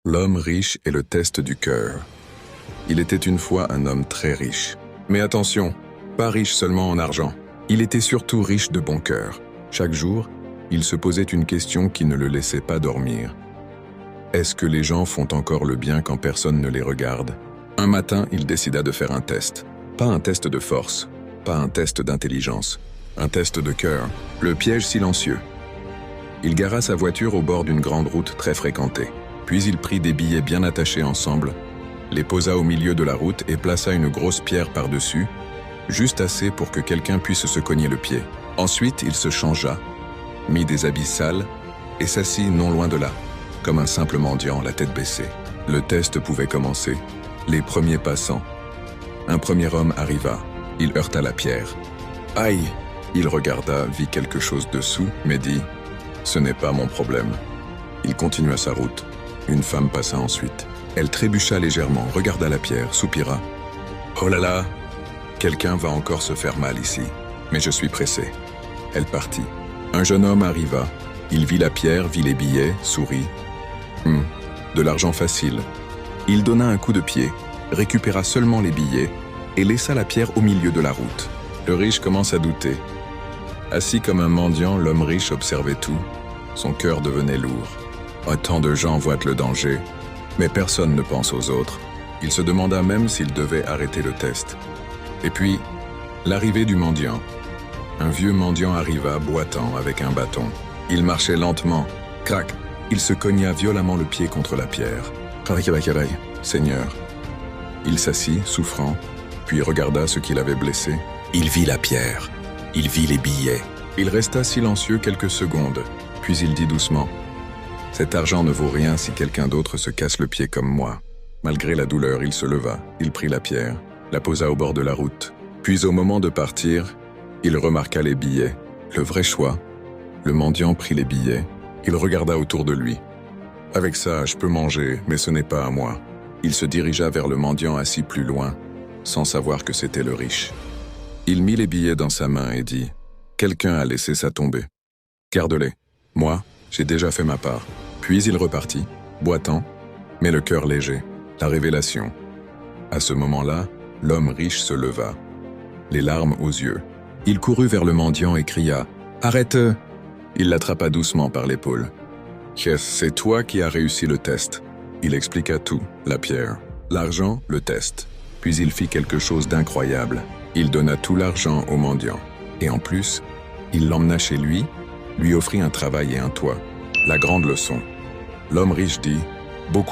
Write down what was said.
L'homme riche et le test du cœur. Il était une fois un homme très riche. Mais attention, pas riche seulement en argent. Il était surtout riche de bon cœur. Chaque jour, il se posait une question qui ne le laissait pas dormir. Est-ce que les gens font encore le bien quand personne ne les regarde? Un matin, il décida de faire un test. Pas un test de force, pas un test d'intelligence, un test de cœur, le piège silencieux. Il gara sa voiture au bord d'une grande route très fréquentée. Puis il prit des billets bien attachés ensemble, les posa au milieu de la route et plaça une grosse pierre par-dessus, juste assez pour que quelqu'un puisse se cogner le pied. Ensuite, il se changea, mit des habits sales et s'assit non loin de là, comme un simple mendiant, la tête baissée. Le test pouvait commencer. Les premiers passants. Un premier homme arriva. Il heurta la pierre. Aïe! Il regarda, vit quelque chose dessous, mais dit « Ce n'est pas mon problème ». Il continua sa route. Une femme passa ensuite. Elle trébucha légèrement, regarda la pierre, soupira. « Oh là là! Quelqu'un va encore se faire mal ici. Mais je suis pressé. » Elle partit. Un jeune homme arriva. Il vit la pierre, vit les billets, sourit. De l'argent facile. Il donna un coup de pied, récupéra seulement les billets et laissa la pierre au milieu de la route. Le riche commence à douter. Assis comme un mendiant, l'homme riche observait tout. Son cœur devenait lourd. Autant de gens voient le danger, mais personne ne pense aux autres. Il se demanda même s'il devait arrêter le test. Et puis, l'arrivée du mendiant. Un vieux mendiant arriva, boitant, avec un bâton. Il marchait lentement. Crac! Il se cogna violemment le pied contre la pierre. Seigneur. Il s'assit, souffrant, puis regarda ce qu'il avait blessé. Il vit la pierre. Il vit les billets. Il resta silencieux quelques secondes, puis il dit doucement « Cet argent ne vaut rien si quelqu'un d'autre se casse le pied comme moi. » Malgré la douleur, il se leva, il prit la pierre, la posa au bord de la route. Puis au moment de partir, il remarqua les billets. Le vrai choix. Le mendiant prit les billets. Il regarda autour de lui. « Avec ça, je peux manger, mais ce n'est pas à moi. » Il se dirigea vers le mendiant assis plus loin, sans savoir que c'était le riche. Il mit les billets dans sa main et dit « Quelqu'un a laissé ça tomber. Garde-les. Moi, j'ai déjà fait ma part. » Puis il repartit, boitant, mais le cœur léger. La révélation. À ce moment-là, l'homme riche se leva, les larmes aux yeux. Il courut vers le mendiant et cria « Arrête !» Il l'attrapa doucement par l'épaule. « C'est toi qui as réussi le test. » Il expliqua tout, la pierre, l'argent, le test. Puis il fit quelque chose d'incroyable. Il donna tout l'argent au mendiant. Et en plus, il l'emmena chez lui offrit un travail et un toit. La grande leçon. L'homme riche dit « Beaucoup